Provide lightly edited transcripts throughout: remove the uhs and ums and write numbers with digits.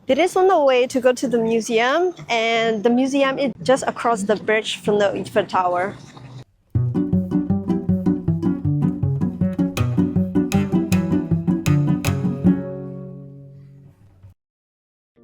It is on the way to go to the museum, and the museum is just across the bridge from the Eiffel Tower.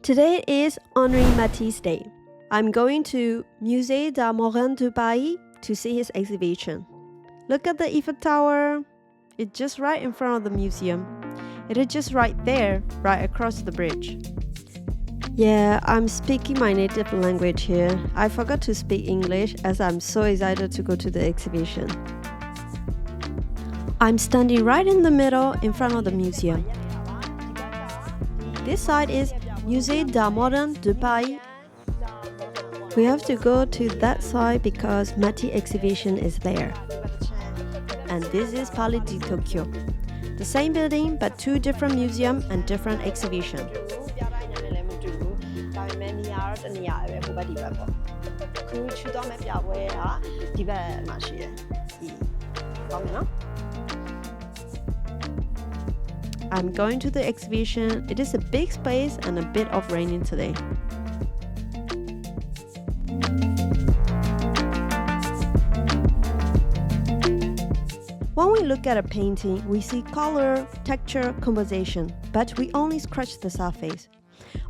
Today is Henri Matisse Day. I'm going to Musée Moderne de Paris to see his exhibition. Look at the Eiffel Tower. It's just right in front of the museum. It is just right there, right across the bridge. Yeah, I'm speaking my native language here. I forgot to speak English as I'm so excited to go to the exhibition. I'm standing right in the middle in front of the museum. This side is Musée Moderne de Paris. We have to go to that side because Matisse exhibition is there. And this is Palais de Tokyo. The same building but two different museums and different exhibitions. I'm going to the exhibition. It is a big space and a bit of raining today. When we look at a painting, we see color, texture, composition, but we only scratch the surface.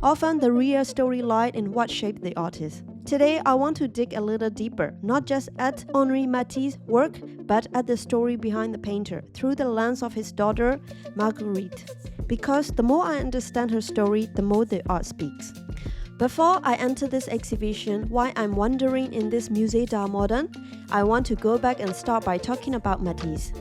Often the real story lies in what shaped the artist. Today, I want to dig a little deeper, not just at Henri Matisse's work, but at the story behind the painter, through the lens of his daughter, Marguerite. Because the more I understand her story, the more the art speaks. Before I enter this exhibition, while I'm wandering in this Musée d'Art Moderne, I want to go back and start by talking about Matisse.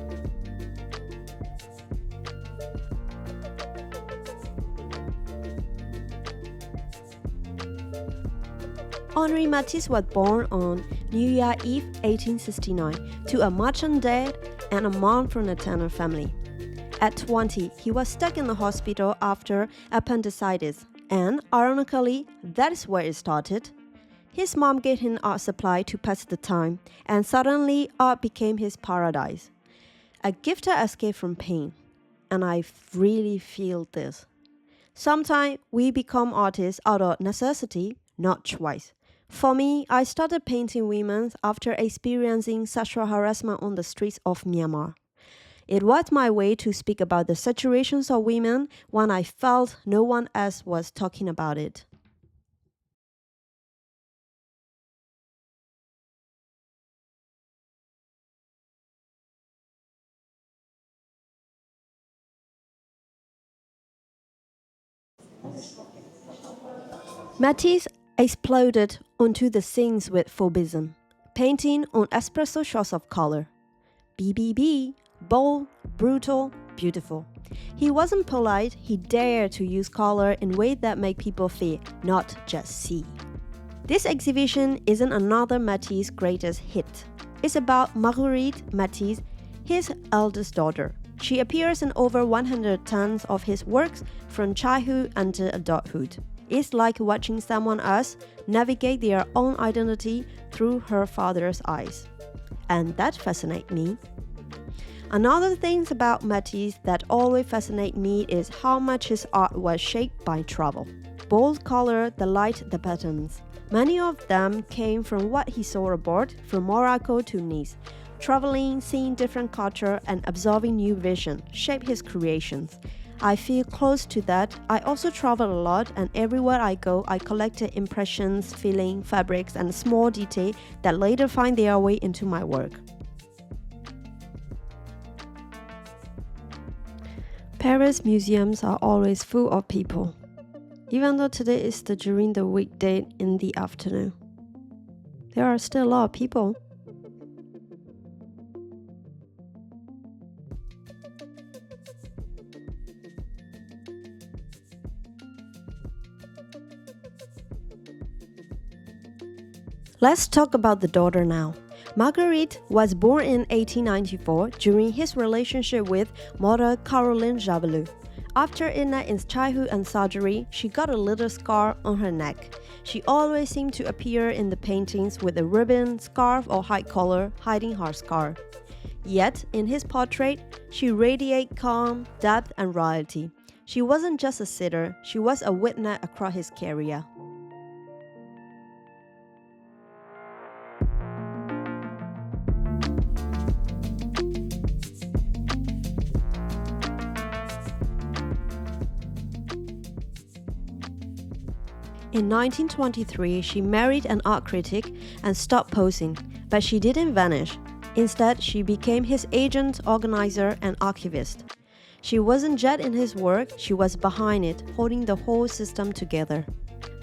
Henri Matisse was born on New Year's Eve 1869 to a merchant dad and a mom from a tenant family. At 20, he was stuck in the hospital after appendicitis, and ironically, that is where it started. His mom gave him art supply to pass the time, and suddenly art became his paradise. A gifted escape from pain, and I really feel this. Sometimes we become artists out of necessity, not choice. For me, I started painting women after experiencing sexual harassment on the streets of Myanmar. It was my way to speak about the situations of women when I felt no one else was talking about it. Matisse exploded onto the scenes with Fauvism, painting on espresso shots of color. BBB, bold, brutal, beautiful. He wasn't polite, he dared to use color in ways that make people feel, not just see. This exhibition isn't another Matisse's greatest hit. It's about Marguerite Matisse, his eldest daughter. She appears in over 100 tons of his works from childhood until adulthood. It's like watching someone else navigate their own identity through her father's eyes. And that fascinates me. Another thing about Matisse that always fascinates me is how much his art was shaped by travel. Bold color, the light, the patterns. Many of them came from what he saw abroad, from Morocco to Nice. Traveling, seeing different culture, and absorbing new vision shaped his creations. I feel close to that. I also travel a lot, and everywhere I go, I collected impressions, feelings, fabrics, and small details that later find their way into my work. Paris museums are always full of people, even though today is during the weekday in the afternoon. There are still a lot of people. Let's talk about the daughter now. Marguerite was born in 1894 during his relationship with model Caroline Javelot. After illness in childhood and surgery, she got a little scar on her neck. She always seemed to appear in the paintings with a ribbon, scarf, or high collar hiding her scar. Yet, in his portrait, she radiates calm, depth, and royalty. She wasn't just a sitter, she was a witness across his career. In 1923, she married an art critic and stopped posing, but she didn't vanish. Instead, she became his agent, organizer, and archivist. She wasn't just in his work, she was behind it, holding the whole system together.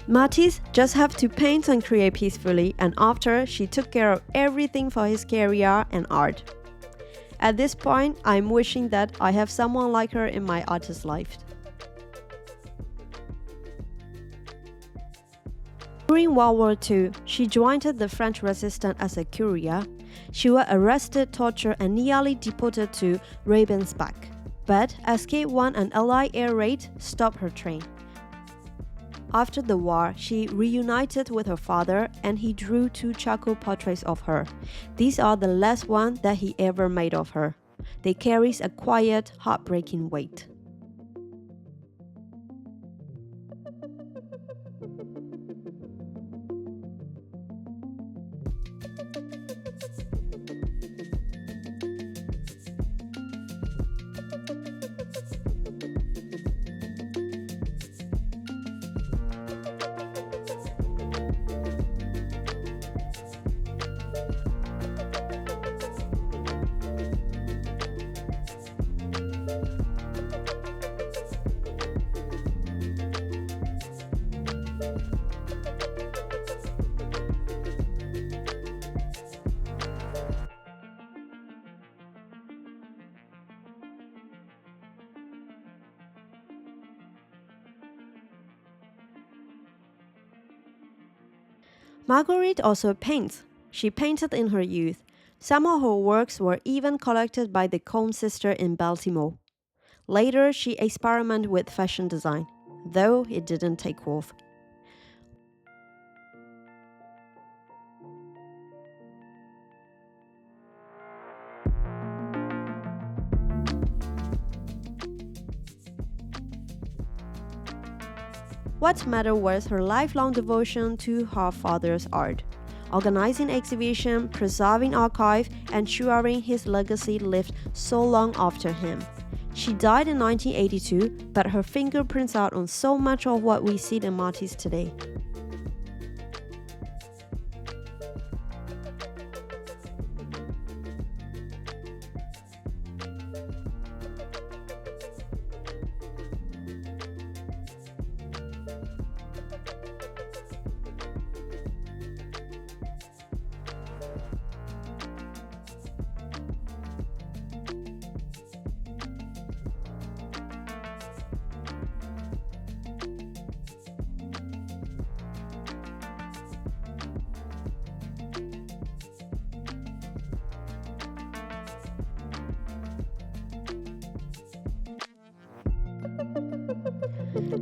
Matisse just had to paint and create peacefully, and after, she took care of everything for his career and art. At this point, I'm wishing that I have someone like her in my artist life. During World War II, she joined the French resistance as a courier. She was arrested, tortured, and nearly deported to Ravensbrück, but escaped when an Allied air raid stopped her train. After the war, she reunited with her father, and he drew 2 charcoal portraits of her. These are the last ones that he ever made of her. They carry a quiet, heartbreaking weight. Marguerite also paints. She painted in her youth. Some of her works were even collected by the Cohn sisters in Baltimore. Later, she experimented with fashion design, though it didn't take off. What mattered was her lifelong devotion to her father's art, organizing exhibitions, preserving archives, and ensuring his legacy lived so long after him. She died in 1982, but her fingerprints are on so much of what we see in Matisse today.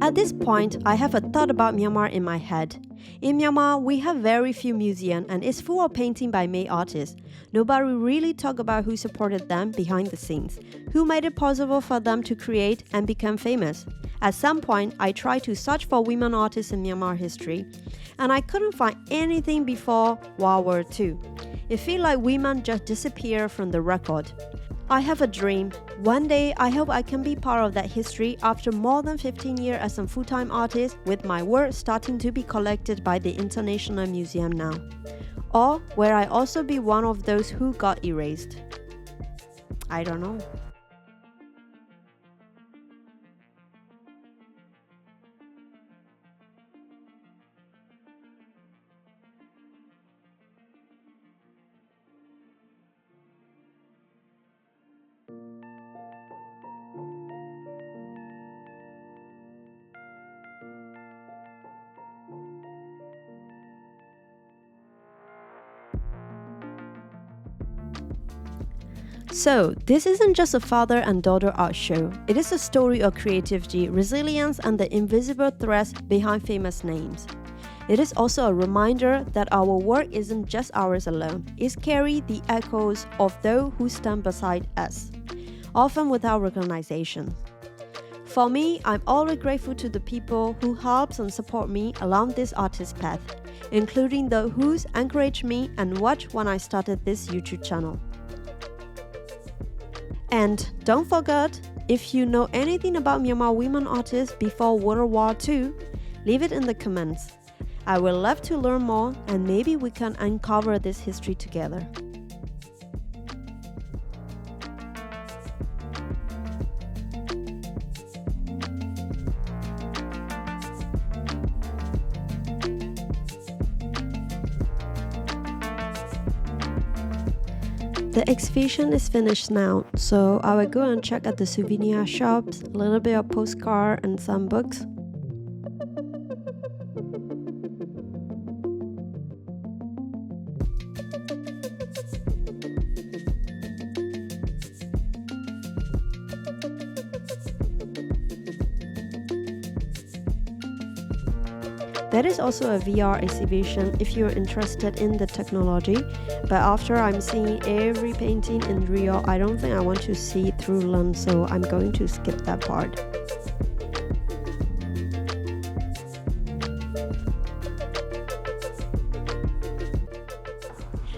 At this point, I have a thought about Myanmar in my head. In Myanmar, we have very few museums and it's full of painting by male artists. Nobody really talk about who supported them behind the scenes, who made it possible for them to create and become famous. At some point, I tried to search for women artists in Myanmar history, and I couldn't find anything before World War II. It feels like women just disappeared from the record. I have a dream. One day, I hope I can be part of that history after more than 15 years as a full-time artist, with my work starting to be collected by the International Museum now. Or will I also be one of those who got erased? I don't know. So, this isn't just a father and daughter art show. It is a story of creativity, resilience, and the invisible threads behind famous names. It is also a reminder that our work isn't just ours alone. It carries the echoes of those who stand beside us, often without recognition. For me, I'm always grateful to the people who helps and support me along this artist path, including those who encouraged me and watched when I started this YouTube channel. And don't forget, if you know anything about Myanmar women artists before World War II, leave it in the comments. I would love to learn more and maybe we can uncover this history together. The exhibition is finished now, so I will go and check at the souvenir shops, a little bit of postcard and some books. There is also a VR exhibition if you're interested in the technology, but after I'm seeing every painting in Rio, I don't think I want to see it through lens, so I'm going to skip that part.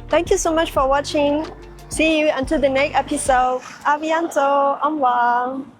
Thank you so much for watching. See you until the next episode. À bientôt. Au revoir.